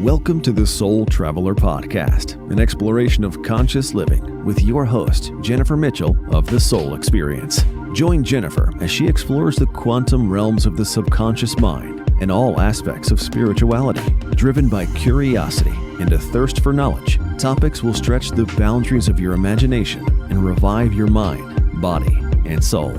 Welcome to the Soul Traveler Podcast, an exploration of conscious living with your host, Jennifer Mitchell of The Soul Experience. Join Jennifer as she explores the quantum realms of the subconscious mind and all aspects of spirituality. Driven by curiosity and a thirst for knowledge, topics will stretch the boundaries of your imagination and revive your mind, body, and soul.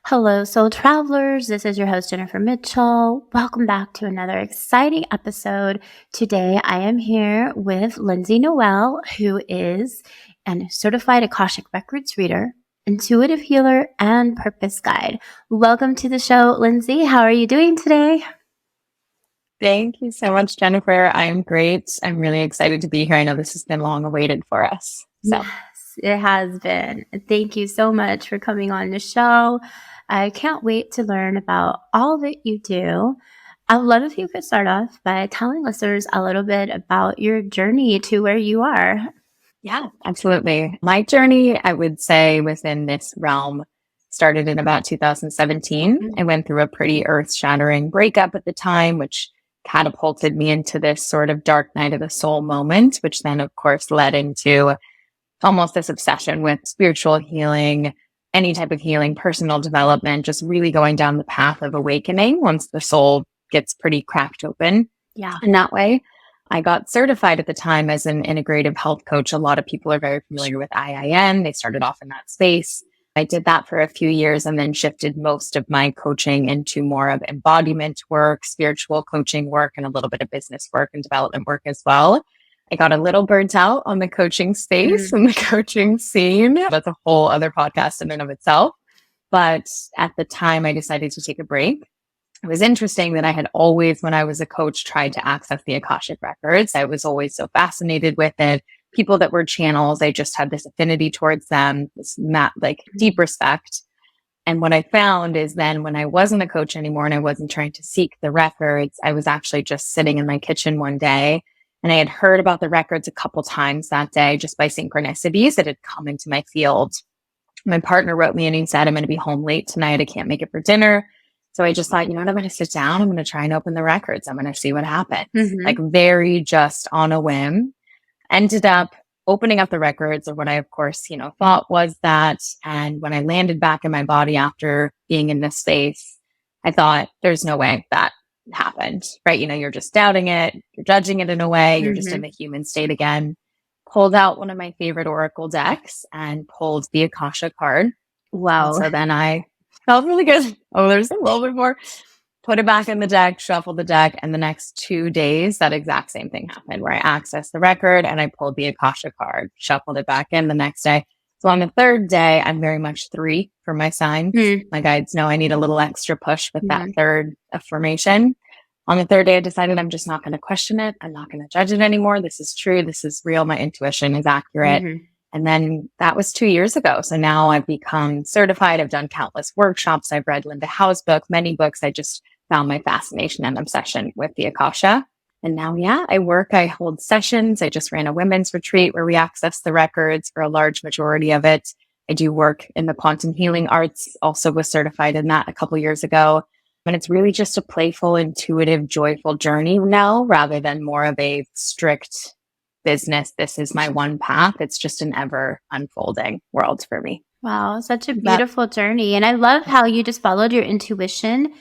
Hello, Soul Travelers. This is your host, Jennifer Mitchell. Welcome back to another exciting episode. Today, I am here with Lindsay Noelle, who is a certified Akashic Records reader, intuitive healer, and purpose guide. Welcome to the show, Lindsay. How are you doing today? Thank you so much, Jennifer. I am great. I'm really excited to be here. I know this has been long awaited for us. Yes, it has been. Thank you so much for coming on the show. I can't wait to learn about all that you do. I would love if you could start off by telling listeners a little bit about your journey to where you are. Yeah, absolutely. My journey, I would say, within this realm started in about 2017. I went through a pretty earth-shattering breakup at the time, which catapulted me into this sort of dark night of the soul moment, which then, of course, led into almost this obsession with spiritual healing, any type of healing, personal development, just really going down the path of awakening once the soul gets pretty cracked open. Yeah. In that way, I got certified at the time as an integrative health coach. A lot of people are very familiar with IIN. They started off in that space. I did that for a few years and then shifted most of my coaching into more of embodiment work, spiritual coaching work, and a little bit of business work and development work as well. I got a little burnt out on the coaching space and the coaching scene. That's a whole other podcast in and of itself. But at the time, I decided to take a break. It was interesting that I had always, when I was a coach, tried to access the Akashic Records. I was always so fascinated with it. People that were channels, I just had this affinity towards them, this deep respect. And what I found is then when I wasn't a coach anymore and I wasn't trying to seek the records, I was actually just sitting in my kitchen one day. And I had heard about the records a couple times that day just by synchronicities that had come into my field. My partner wrote me and he said, I'm going to be home late tonight. I can't make it for dinner. So I just thought, you know what, I'm going to sit down. I'm going to try and open the records. I'm going to see what happens. Like very just on a whim. Ended up opening up the records, or what I, of course, thought was that. And when I landed back in my body after being in this space, I thought there's no way that happened, right? You're just doubting it. You're judging it in a way. You're just in the human state again. Pulled out one of my favorite Oracle decks and pulled the Akasha card. Wow. And so then I felt really good. Oh, there's a little bit more. Put it back in the deck, shuffled the deck. And the next 2 days, that exact same thing happened where I accessed the record and I pulled the Akasha card, shuffled it back in the next day. So on the third day, I'm very much 3 for my sign. My guides know I need a little extra push with that third affirmation. On the third day, I decided I'm just not going to question it. I'm not going to judge it anymore. This is true. This is real. My intuition is accurate. And then that was 2 years ago. So now I've become certified. I've done countless workshops. I've read Linda Howe's book, many books. I just found my fascination and obsession with the Akasha. And now, I hold sessions. I just ran a women's retreat where we access the records for a large majority of it. I do work in the quantum healing arts, also was certified in that a couple years ago. And it's really just a playful, intuitive, joyful journey now, rather than more of a strict business. This is my one path. It's just an ever unfolding world for me. Wow, such a beautiful journey. And I love how you just followed your intuition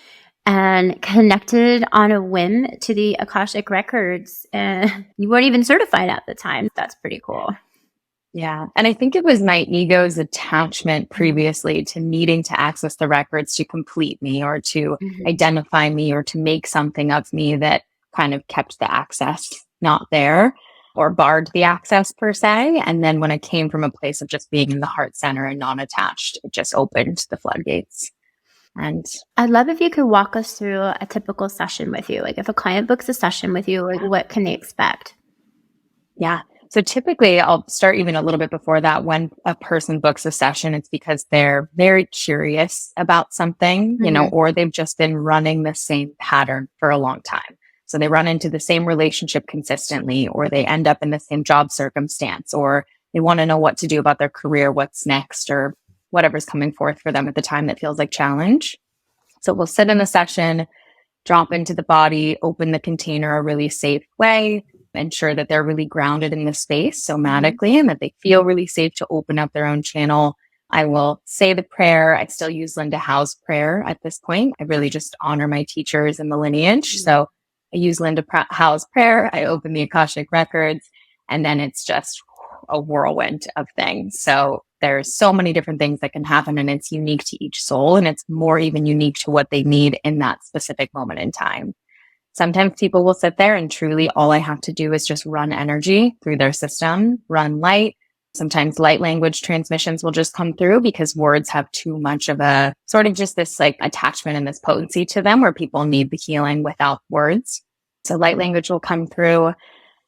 and connected on a whim to the Akashic Records. And you weren't even certified at the time. That's pretty cool. Yeah. And I think it was my ego's attachment previously to needing to access the records to complete me or to identify me or to make something of me that kind of kept the access not there or barred the access per se. And then when I came from a place of just being in the heart center and non-attached, it just opened the floodgates. And I'd love if you could walk us through a typical session with you. Like if a client books a session with you, like what can they expect? Yeah. So typically I'll start even a little bit before that. When a person books a session, it's because they're very curious about something, or they've just been running the same pattern for a long time. So they run into the same relationship consistently, or they end up in the same job circumstance, or they want to know what to do about their career, what's next, or whatever's coming forth for them at the time that feels like challenge. So we'll sit in a session drop into the body, open the container a really safe way, ensure that they're really grounded in the space somatically and that they feel really safe to open up their own channel. I will say the prayer. I still use Linda Howe's prayer at this point. I really just honor my teachers and the lineage. So I use Howe's prayer. I open the Akashic Records, and then it's just a whirlwind of things. So there's so many different things that can happen, and it's unique to each soul, and it's more even unique to what they need in that specific moment in time. Sometimes people will sit there and truly all I have to do is just run energy through their system, run light. Sometimes light language transmissions will just come through because words have too much of a sort of just this like attachment and this potency to them where people need the healing without words. So light language will come through.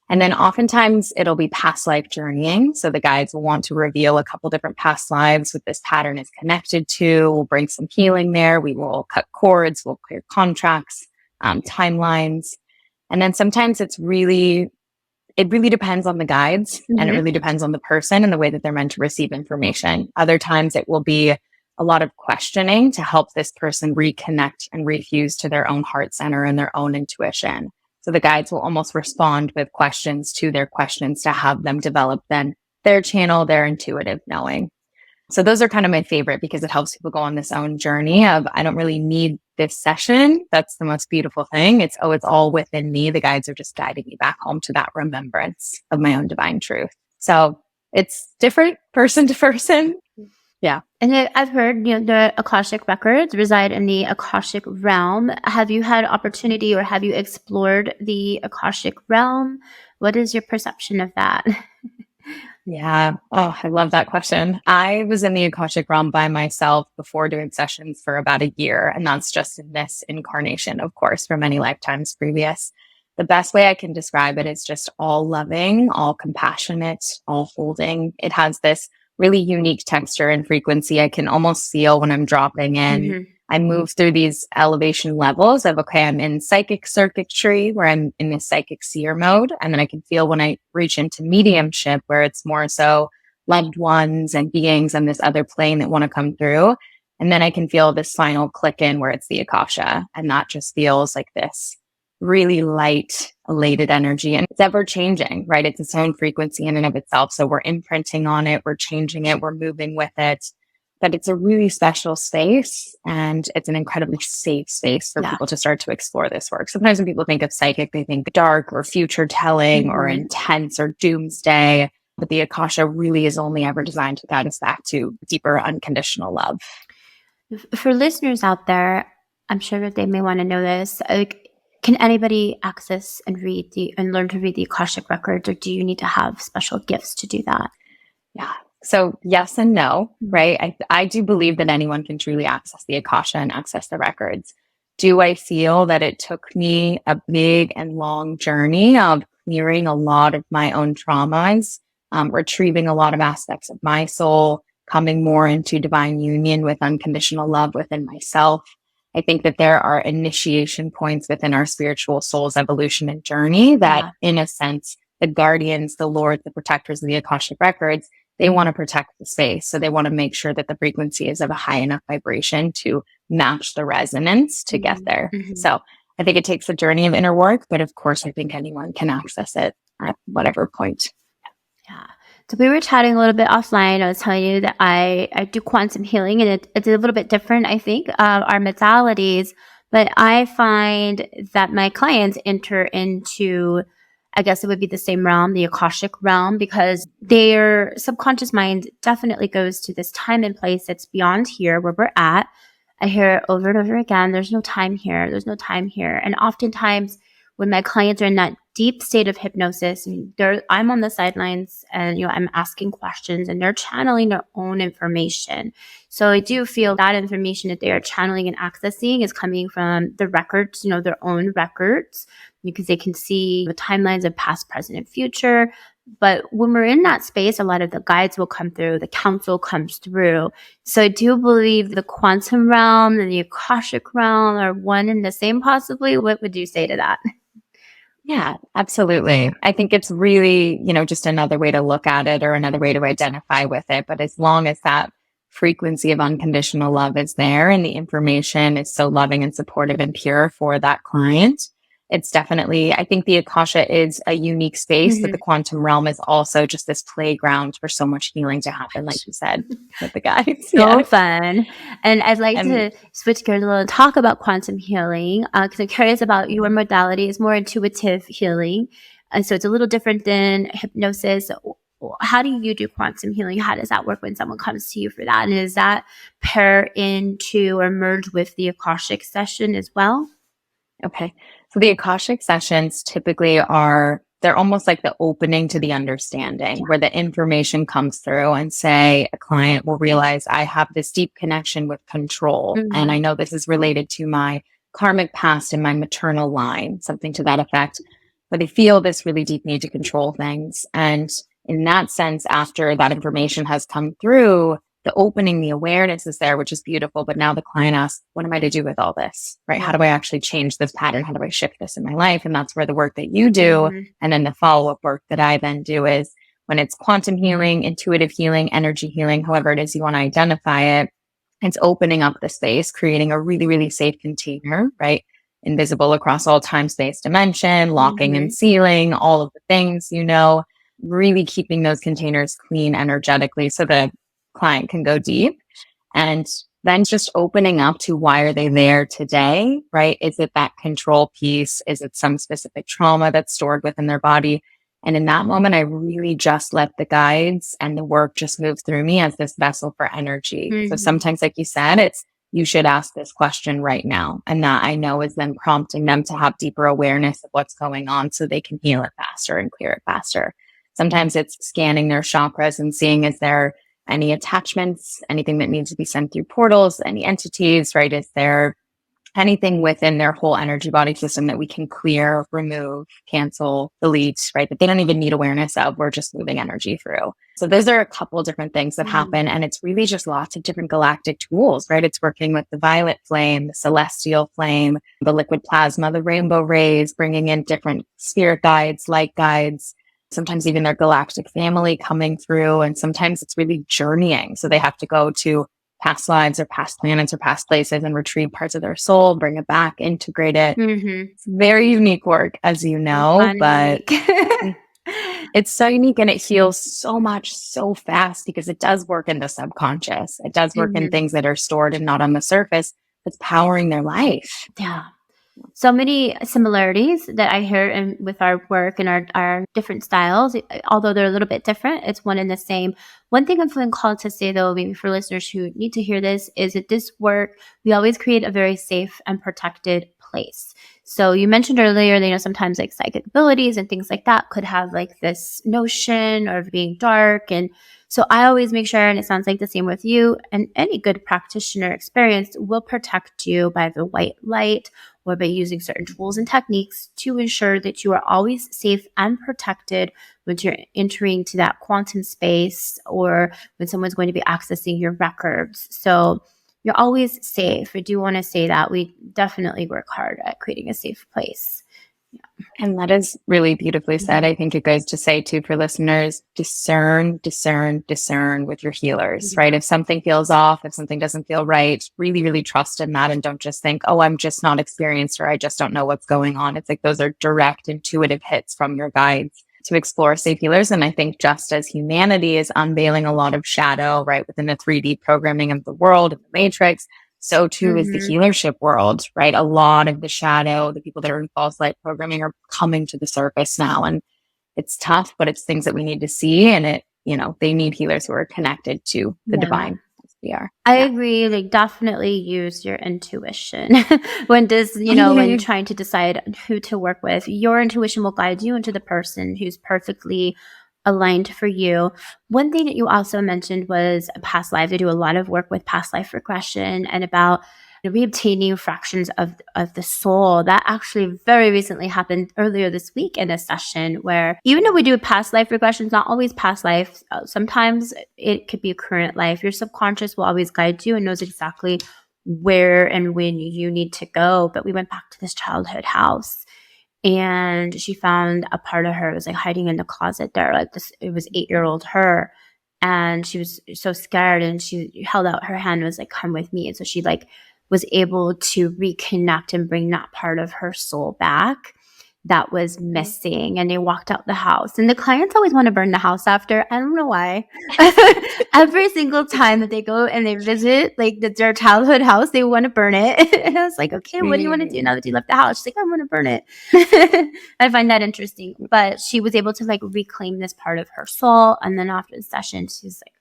And then oftentimes it'll be past life journeying. So the guides will want to reveal a couple different past lives what this pattern is connected to. We'll bring some healing there. We will cut cords. We'll clear contracts, timelines. And then sometimes it really depends on the guides and it really depends on the person and the way that they're meant to receive information. Other times it will be a lot of questioning to help this person reconnect and refuse to their own heart center and their own intuition. So the guides will almost respond with questions to their questions to have them develop then their channel, their intuitive knowing. So those are kind of my favorite because it helps people go on this own journey of, I don't really need this session. That's the most beautiful thing. It's all within me. The guides are just guiding me back home to that remembrance of my own divine truth. So it's different person to person. Yeah. And I've heard, the Akashic Records reside in the Akashic realm. Have you had opportunity or have you explored the Akashic realm? What is your perception of that? Yeah. Oh, I love that question. I was in the Akashic realm by myself before doing sessions for about a year. And that's just in this incarnation, of course, for many lifetimes previous. The best way I can describe it is just all loving, all compassionate, all holding. It has this really unique texture and frequency. I can almost feel when I'm dropping in. I move through these elevation levels of, okay, I'm in psychic circuitry where I'm in this psychic seer mode. And then I can feel when I reach into mediumship where it's more so loved ones and beings on this other plane that want to come through. And then I can feel this final click in where it's the Akasha. And that just feels like this really light, elated energy. And it's ever changing, right? It's its own frequency in and of itself. So we're imprinting on it. We're changing it. We're moving with it. But it's a really special space and it's an incredibly safe space for people to start to explore this work. Sometimes when people think of psychic, they think dark or future telling or intense or doomsday. But the Akasha really is only ever designed to guide us back to deeper unconditional love. For listeners out there, I'm sure that they may want to know this. Can anybody access and learn to read the Akashic Records, or do you need to have special gifts to do that? Yeah. So yes and no, right? I do believe that anyone can truly access the Akasha and access the records. Do I feel that it took me a big and long journey of clearing a lot of my own traumas, retrieving a lot of aspects of my soul, coming more into divine union with unconditional love within myself? I think that there are initiation points within our spiritual soul's evolution and journey that, in a sense, the guardians, the lords, the protectors of the Akashic Records, they want to protect the space. So they want to make sure that the frequency is of a high enough vibration to match the resonance to get there. So I think it takes a journey of inner work, but of course, I think anyone can access it at whatever point. Yeah. So we were chatting a little bit offline. I was telling you that I do quantum healing, and it's a little bit different, I think, our modalities. But I find that my clients enter into, I guess it would be the same realm, the Akashic realm, because their subconscious mind definitely goes to this time and place that's beyond here where we're at. I hear it over and over again. There's no time here. There's no time here. And oftentimes when my clients are in that deep state of hypnosis, I'm on the sidelines and, I'm asking questions and they're channeling their own information. So I do feel that information that they are channeling and accessing is coming from the records, their own records, because they can see the timelines of past, present, and future. But when we're in that space, a lot of the guides will come through, the counsel comes through. So I do believe the quantum realm and the Akashic realm are one and the same, possibly. What would you say to that? Yeah, absolutely. I think it's really, just another way to look at it or another way to identify with it. But as long as that frequency of unconditional love is there and the information is so loving and supportive and pure for that client. It's definitely, I think the Akasha is a unique space, but the quantum realm is also just this playground for so much healing to happen, like you said, with the guys. So fun. And I'd like And to switch gears a little and talk about quantum healing because I'm curious about your modality. It's more intuitive healing. And so it's a little different than hypnosis. How do you do quantum healing? How does that work when someone comes to you for that? And is that pair into or merge with the Akashic session as well? okay. So the Akashic sessions typically they're almost like the opening to the understanding where the information comes through and say a client will realize I have this deep connection with control. And I know this is related to my karmic past and my maternal line, something to that effect, where they feel this really deep need to control things. And in that sense, after that information has come through, the opening, the awareness is there, which is beautiful. But now the client asks, what am I to do with all this? Right? How do I actually change this pattern? How do I shift this in my life? And that's where the work that you do. And then the follow-up work that I then do is when it's quantum healing, intuitive healing, energy healing, however it is you want to identify it, it's opening up the space, creating a really, really safe container, right? Invisible across all time, space, dimension, locking and sealing, all of the things, really keeping those containers clean energetically so the client can go deep, and then just opening up to why are they there today, right? Is it that control piece? Is it some specific trauma that's stored within their body? And in that moment, I really just let the guides and the work just move through me as this vessel for energy. So sometimes, like you said, it's you should ask this question right now. And that I know is then prompting them to have deeper awareness of what's going on so they can heal it faster and clear it faster. Sometimes it's scanning their chakras and seeing is there any attachments, anything that needs to be sent through portals, any entities, right? Is there anything within their whole energy body system that we can clear, remove, cancel, delete, right? That they don't even need awareness of. We're just moving energy through. So those are a couple different things that happen. And it's really just lots of different galactic tools, right? It's working with the violet flame, the celestial flame, the liquid plasma, the rainbow rays, bringing in different spirit guides, light guides, sometimes even their galactic family coming through. And sometimes it's really journeying. So they have to go to past lives or past planets or past places and retrieve parts of their soul, bring it back, integrate it. It's very unique work, as you know, but it's so unique and it heals so much so fast because it does work in the subconscious. It does work in things that are stored and not on the surface. It's powering their life. Yeah. So many similarities that I hear with our work and our different styles, although they're a little bit different, it's one and the same. One thing I'm feeling called to say, though, maybe for listeners who need to hear this, is that this work, we always create a very safe and protected place. So you mentioned earlier, sometimes like psychic abilities and things like that could have like this notion of being dark. And so I always make sure, and it sounds like the same with you, and any good practitioner experience will protect you by the white light or by using certain tools and techniques to ensure that you are always safe and protected when you're entering to that quantum space or when someone's going to be accessing your records. So you're always safe. I do want to say that we definitely work hard at creating a safe place. And that is really beautifully said. I think it goes to say too for listeners, discern with your healers, right? If something feels off, if something doesn't feel right, really, really trust in that and don't just think, oh, I'm just not experienced or I just don't know what's going on. It's like those are direct intuitive hits from your guides to explore safe healers. And I think just as humanity is unveiling a lot of shadow, right, within the 3D programming of the world and the matrix, so too is the healership world, right? A lot of the shadow, the people that are in false light programming are coming to the surface now. And it's tough, but it's things that we need to see. And they need healers who are connected to the divine as we are. I agree. Like definitely use your intuition when you're trying to decide who to work with. Your intuition will guide you into the person who's perfectly aligned for you. One thing that you also mentioned was past lives. I do a lot of work with past life regression and about reobtaining fractions of the soul. That actually very recently happened earlier this week in a session where even though we do past life regressions, not always past life, sometimes it could be a current life. Your subconscious will always guide you and knows exactly where and when you need to go. But we went back to this childhood house. And she found a part of her was like hiding in the closet there. Like this, it was 8-year-old her. and she was so scared, and she held out her hand and was like, come with me. And so she like was able to reconnect and bring that part of her soul back that was missing. And they walked out the house, and the clients always want to burn the house after. I don't know why. Every single time that they go and they visit like their childhood house, they want to burn it. And I was like, okay, what do you want to do now that you left the house? She's like, I want to burn it. I find that interesting. But she was able to like reclaim this part of her soul. And then after the session, she's like,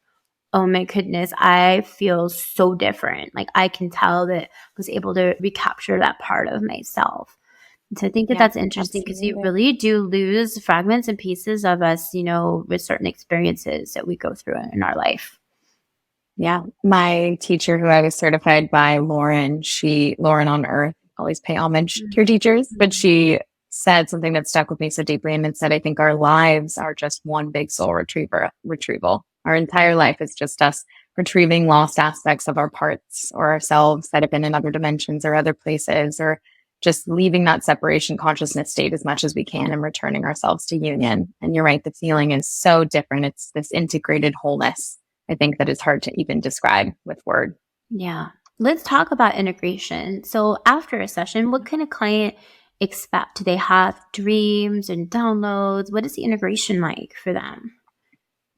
oh my goodness, I feel so different. Like I can tell that I was able to recapture that part of myself. So I think that that's interesting because you really do lose fragments and pieces of us, you know, with certain experiences that we go through in our life. Yeah. My teacher who I was certified by, Lauren on Earth, always pay homage to your teachers, but she said something that stuck with me so deeply. And it said, I think our lives are just one big soul retrieval. Our entire life is just us retrieving lost aspects of our parts or ourselves that have been in other dimensions or other places, or just leaving that separation consciousness state as much as we can and returning ourselves to union. And you're right, the feeling is so different. It's this integrated wholeness, I think, that is hard to even describe with word. Yeah. Let's talk about integration. So after a session, what can a client expect? Do they have dreams and downloads? What is the integration like for them?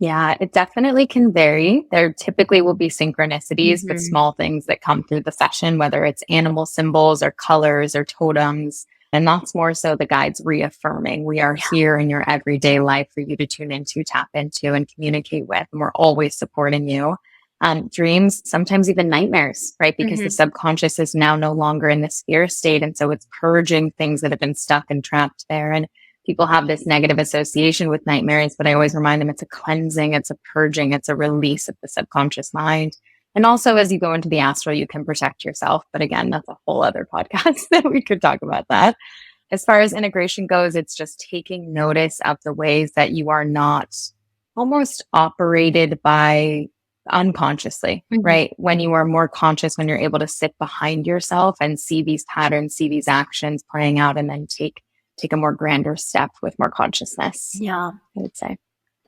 Yeah, it definitely can vary. There typically will be synchronicities, but small things that come through the session, whether it's animal symbols or colors or totems. And that's more so the guides reaffirming we are here in your everyday life for you to tune into, tap into, and communicate with. And we're always supporting you. Dreams, sometimes even nightmares, right? Because the subconscious is now no longer in this fear state. And so it's purging things that have been stuck and trapped there. And people have this negative association with nightmares, but I always remind them it's a cleansing, it's a purging, it's a release of the subconscious mind. And also, as you go into the astral, you can protect yourself. But again, that's a whole other podcast that we could talk about that. As far as integration goes, it's just taking notice of the ways that you are not almost operated by unconsciously, right? When you are more conscious, when you're able to sit behind yourself and see these patterns, see these actions playing out, and then take a more grander step with more consciousness. Yeah. I would say.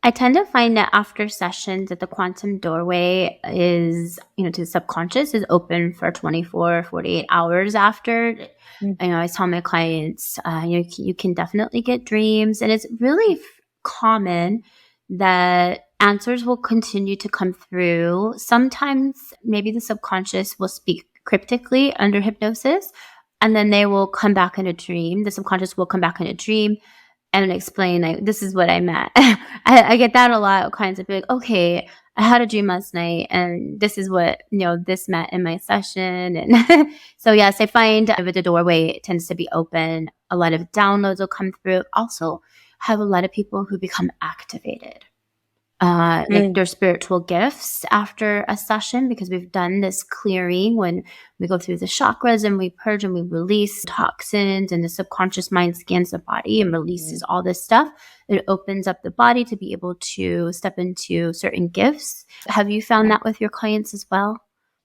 I tend to find that after sessions that the quantum doorway is, you know, to the subconscious is open for 24, 48 hours after. You know, I tell my clients, you can definitely get dreams, and it's really common that answers will continue to come through. Sometimes maybe the subconscious will speak cryptically under hypnosis, and then they will come back in a dream. The subconscious will come back in a dream and explain, like, this is what I meant. I get that a lot. Clients will be like, okay, I had a dream last night and this is what, you know, this meant in my session. And so, yes, I find with the doorway, it tends to be open. A lot of downloads will come through. Also, have a lot of people who become activated. Like their spiritual gifts after a session, because we've done this clearing when we go through the chakras and we purge and we release toxins, and the subconscious mind scans the body and releases all this stuff. It opens up the body to be able to step into certain gifts. Have you found that with your clients as well?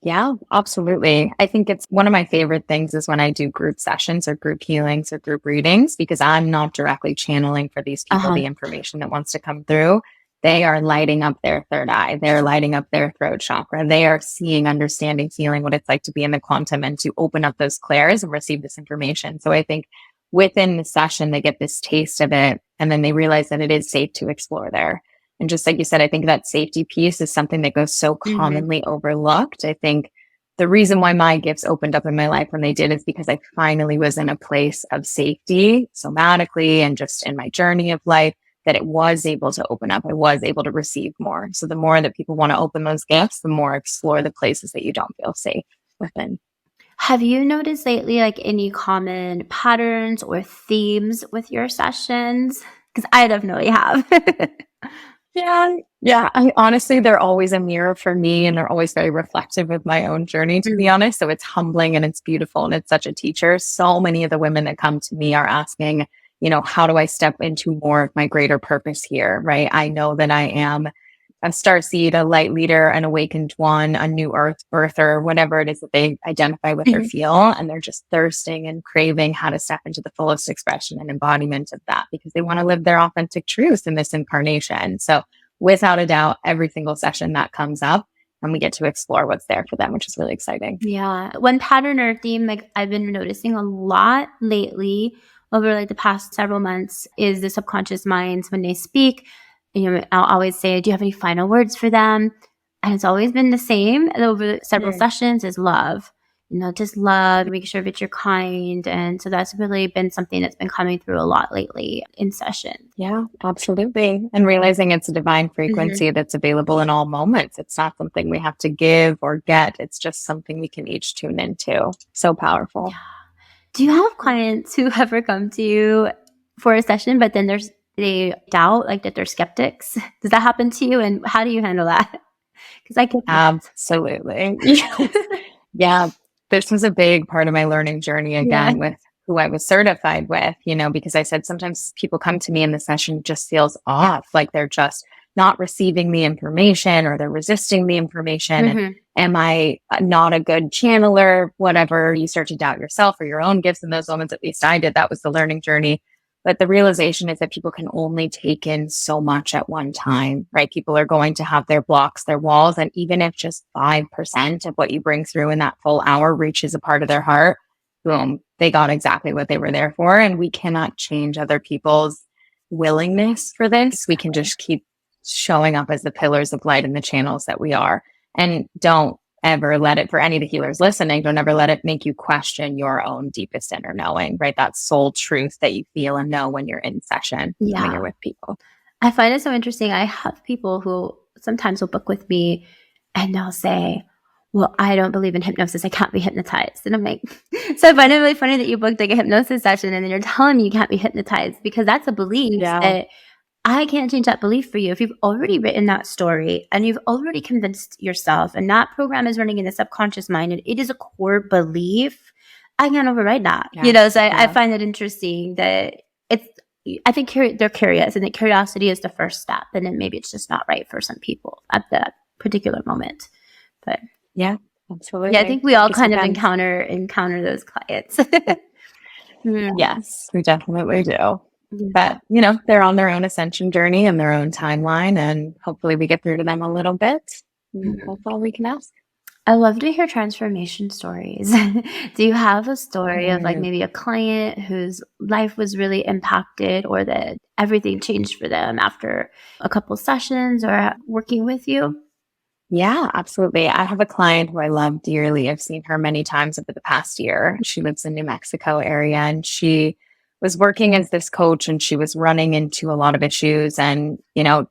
Yeah, absolutely. I think it's one of my favorite things is when I do group sessions or group healings or group readings, because I'm not directly channeling for these people the information that wants to come through. They are lighting up their third eye. They're lighting up their throat chakra. They are seeing, understanding, feeling what it's like to be in the quantum and to open up those clairs and receive this information. So I think within the session, they get this taste of it, and then they realize that it is safe to explore there. And just like you said, I think that safety piece is something that goes so commonly overlooked. I think the reason why my gifts opened up in my life when they did is because I finally was in a place of safety somatically and just in my journey of life, that it was able to open up. I was able to receive more. So the more that people want to open those gifts, the more explore the places that you don't feel safe within. Have you noticed lately like any common patterns or themes with your sessions? Because I definitely have. Yeah. Honestly, they're always a mirror for me, and they're always very reflective of my own journey, to be honest. So it's humbling and it's beautiful and it's such a teacher. So many of the women that come to me are asking, you know, how do I step into more of my greater purpose here, right? I know that I am a starseed, a light leader, an awakened one, a new earth birther, whatever it is that they identify with or feel. And they're just thirsting and craving how to step into the fullest expression and embodiment of that, because they want to live their authentic truth in this incarnation. So without a doubt, every single session that comes up, and we get to explore what's there for them, which is really exciting. Yeah. One pattern or theme like I've been noticing a lot lately over like the past several months is the subconscious minds when they speak. I'll always say, do you have any final words for them? And it's always been the same over several sessions is love. Just love, make sure that you're kind. And so that's really been something that's been coming through a lot lately in session. Yeah, absolutely. And realizing it's a divine frequency that's available in all moments. It's not something we have to give or get. It's just something we can each tune into. So powerful. Yeah. Do you have clients who ever come to you for a session, but then they doubt, like that they're skeptics? Does that happen to you? And how do you handle that? Because I get absolutely. Yeah. This was a big part of my learning journey again with who I was certified with, because I said sometimes people come to me and the session just feels off, like they're just not receiving the information or they're resisting the information. And am I not a good channeler? Whatever, you start to doubt yourself or your own gifts in those moments. At least I did. That was the learning journey. But the realization is that people can only take in so much at one time, right? People are going to have their blocks, their walls. And even if just 5% of what you bring through in that full hour reaches a part of their heart, boom, they got exactly what they were there for. And we cannot change other people's willingness for this. We can just keep showing up as the pillars of light in the channels that we are. And don't ever let it, for any of the healers listening, don't ever let it make you question your own deepest inner knowing, right? That soul truth that you feel and know when you're in session, when you're with people. I find it so interesting. I have people who sometimes will book with me and they'll say, well, I don't believe in hypnosis. I can't be hypnotized. And I'm like, so I find it really funny that you booked like a hypnosis session and then you're telling me you can't be hypnotized, because that's a belief that I can't change that belief for you. If you've already written that story and you've already convinced yourself and that program is running in the subconscious mind and it is a core belief, I can't override that. So I find it interesting that I think they're curious, and that curiosity is the first step. And then maybe it's just not right for some people at that particular moment. But yeah, absolutely. Yeah, I think we all kind of encounter those clients. Yes, we definitely do. But, they're on their own ascension journey and their own timeline, and hopefully we get through to them a little bit. That's all we can ask. I love to hear transformation stories. Do you have a story of like maybe a client whose life was really impacted or that everything changed for them after a couple sessions or working with you? Yeah, absolutely. I have a client who I love dearly. I've seen her many times over the past year. She lives in New Mexico area, and she was working as this coach, and she was running into a lot of issues and,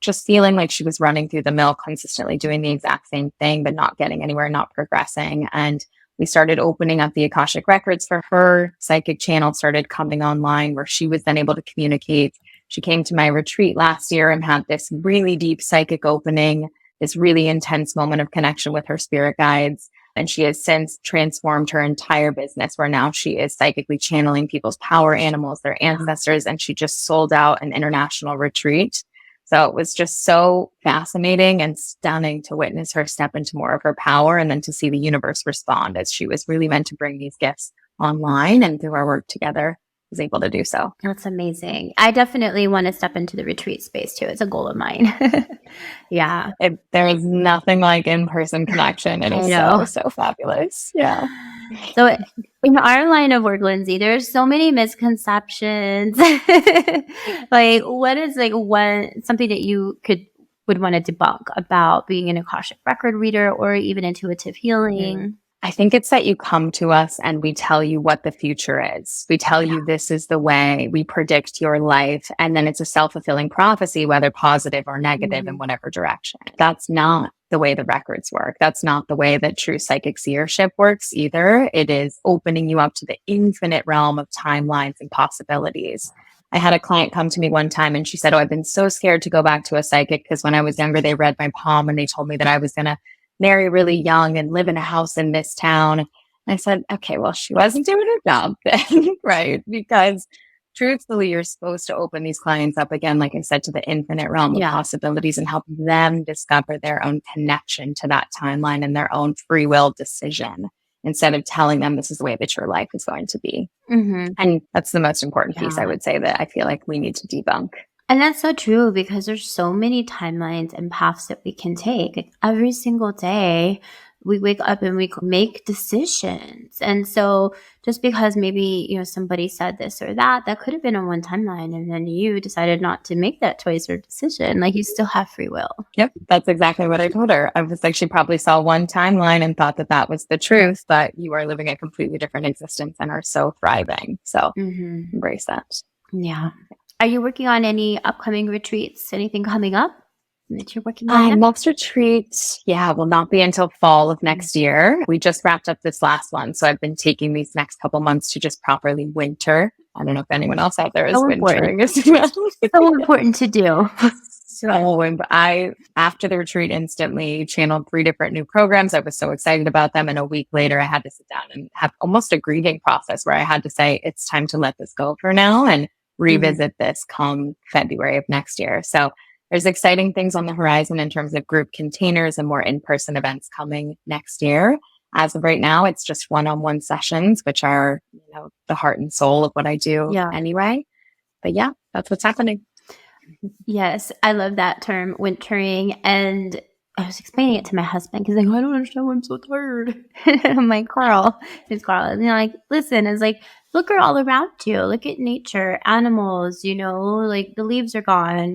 just feeling like she was running through the mill, consistently doing the exact same thing, but not getting anywhere, not progressing. And we started opening up the Akashic Records for her. Psychic channel started coming online where she was then able to communicate. She came to my retreat last year and had this really deep psychic opening, this really intense moment of connection with her spirit guides. And she has since transformed her entire business, where now she is psychically channeling people's power animals, their ancestors, and she just sold out an international retreat. So it was just so fascinating and stunning to witness her step into more of her power, and then to see the universe respond as she was really meant to bring these gifts online, and through our work together was able to do so. That's amazing. I definitely want to step into the retreat space too. It's a goal of mine. Yeah. There is nothing like in-person connection. It is so fabulous. Yeah. So in our line of work, Lyndsey, there's so many misconceptions. Like, what is something that you would want to debunk about being an Akashic record reader or even intuitive healing? I think it's that you come to us and we tell you what the future is. We tell you this is the way. We predict your life. And then it's a self-fulfilling prophecy, whether positive or negative in whatever direction. That's not the way the records work. That's not the way that true psychic seership works either. It is opening you up to the infinite realm of timelines and possibilities. I had a client come to me one time and she said, I've been so scared to go back to a psychic because when I was younger, they read my palm and they told me that I was going to marry really young and live in a house in this town. And I said, okay, well, she wasn't doing her job then, right? Because truthfully, you're supposed to open these clients up again, like I said, to the infinite realm of possibilities and help them discover their own connection to that timeline and their own free will decision, instead of telling them this is the way that your life is going to be. And that's the most important piece, I would say, that I feel like we need to debunk. And that's so true because there's so many timelines and paths that we can take. Like every single day, we wake up and we make decisions. And so just because maybe, somebody said this or that could have been on one timeline and then you decided not to make that choice or decision. Like you still have free will. Yep. That's exactly what I told her. I was like, she probably saw one timeline and thought that that was the truth, but you are living a completely different existence and are so thriving. So embrace that. Yeah. Are you working on any upcoming retreats? Anything coming up that you're working on? Next retreat, will not be until fall of next year. We just wrapped up this last one. So I've been taking these next couple months to just properly winter. I don't know if anyone else out there is wintering as well. So important to do. So after the retreat, instantly channeled 3 different new programs. I was so excited about them. And a week later, I had to sit down and have almost a grieving process where I had to say, it's time to let this go for now and revisit this come February of next year. So there's exciting things on the horizon in terms of group containers and more in-person events coming next year. As of right now, it's just one-on-one sessions, which are, the heart and soul of what I do anyway. But that's what's happening. Yes, I love that term, wintering. And I was explaining it to my husband because I don't understand why I'm so tired. I'm like, Carl. And like, listen, it's like, look all around you. Look at nature, animals, like the leaves are gone,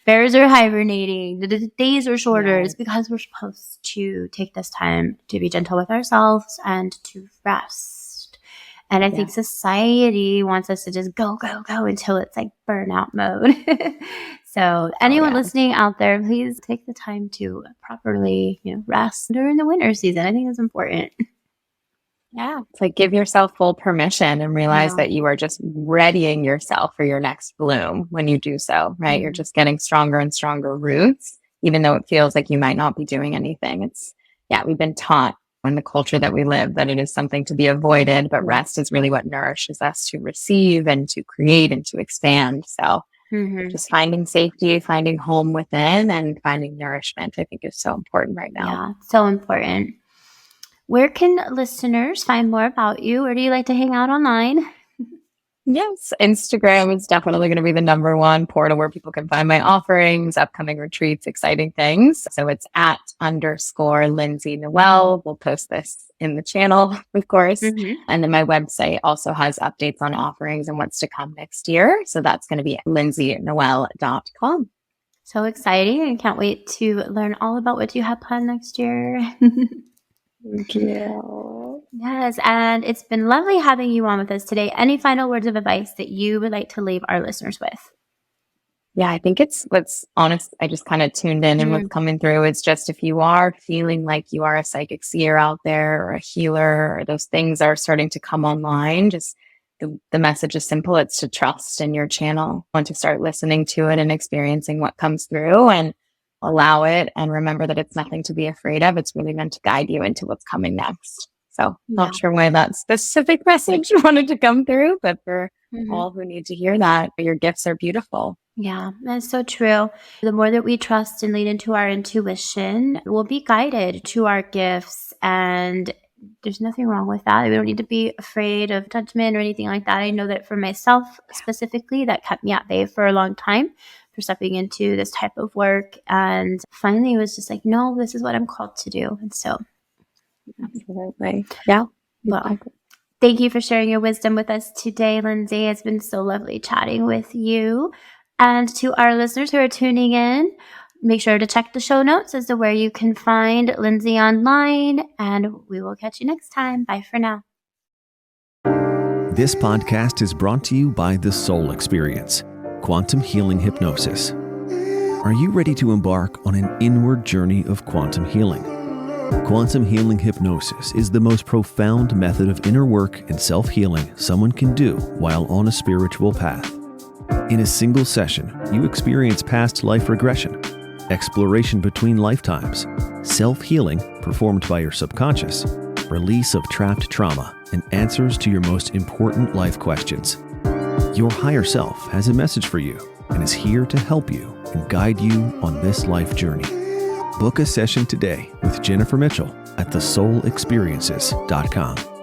bears are hibernating, the days are shorter. It's because we're supposed to take this time to be gentle with ourselves and to rest. And I think society wants us to just go until it's like burnout mode. So anyone listening out there, please take the time to properly, rest during the winter season. I think it's important. Yeah. It's like give yourself full permission and realize that you are just readying yourself for your next bloom when you do so, right? You're just getting stronger and stronger roots, even though it feels like you might not be doing anything. We've been taught in the culture that we live that it is something to be avoided, but rest is really what nourishes us to receive and to create and to expand. So just finding safety, finding home within, and finding nourishment, I think is so important right now. Yeah, so important. Where can listeners find more about you? Where do you like to hang out online? Yes, Instagram is definitely going to be the number one portal where people can find my offerings, upcoming retreats, exciting things. So it's @_Lyndsey Noelle. We'll post this in the channel, of course. And then my website also has updates on offerings and what's to come next year. So that's going to be lyndseynoelle.com. So exciting. I can't wait to learn all about what you have planned next year. Thank you. Yes, and it's been lovely having you on with us today. Any final words of advice that you would like to leave our listeners with? Yeah, I think it's what's honest. I just kind of tuned in and what's coming through. It's just if you are feeling like you are a psychic seer out there or a healer, or those things are starting to come online, just the message is simple. It's to trust in your channel and to start listening to it and experiencing what comes through and allow it. And remember that it's nothing to be afraid of. It's really meant to guide you into what's coming next. So not sure why that specific message wanted to come through, but for all who need to hear that, your gifts are beautiful. Yeah, that's so true. The more that we trust and lean into our intuition, we'll be guided to our gifts, and there's nothing wrong with that. We don't need to be afraid of judgment or anything like that. I know that for myself specifically, that kept me at bay for a long time for stepping into this type of work. And finally it was just like, no, this is what I'm called to do. And so absolutely. Yeah. Well, thank you for sharing your wisdom with us today, Lyndsey. It's been so lovely chatting with you. And to our listeners who are tuning in, make sure to check the show notes as to where you can find Lyndsey online, and we will catch you next time. Bye for now. This podcast is brought to you by the Soul Experience, Quantum Healing Hypnosis. Are you ready to embark on an inward journey of quantum healing? Quantum healing hypnosis is the most profound method of inner work and self-healing someone can do while on a spiritual path. In a single session, you experience past life regression, exploration between lifetimes, self-healing performed by your subconscious, release of trapped trauma, and answers to your most important life questions. Your higher self has a message for you and is here to help you and guide you on this life journey. Book a session today with Jennifer Mitchell at thesoulexperiences.com.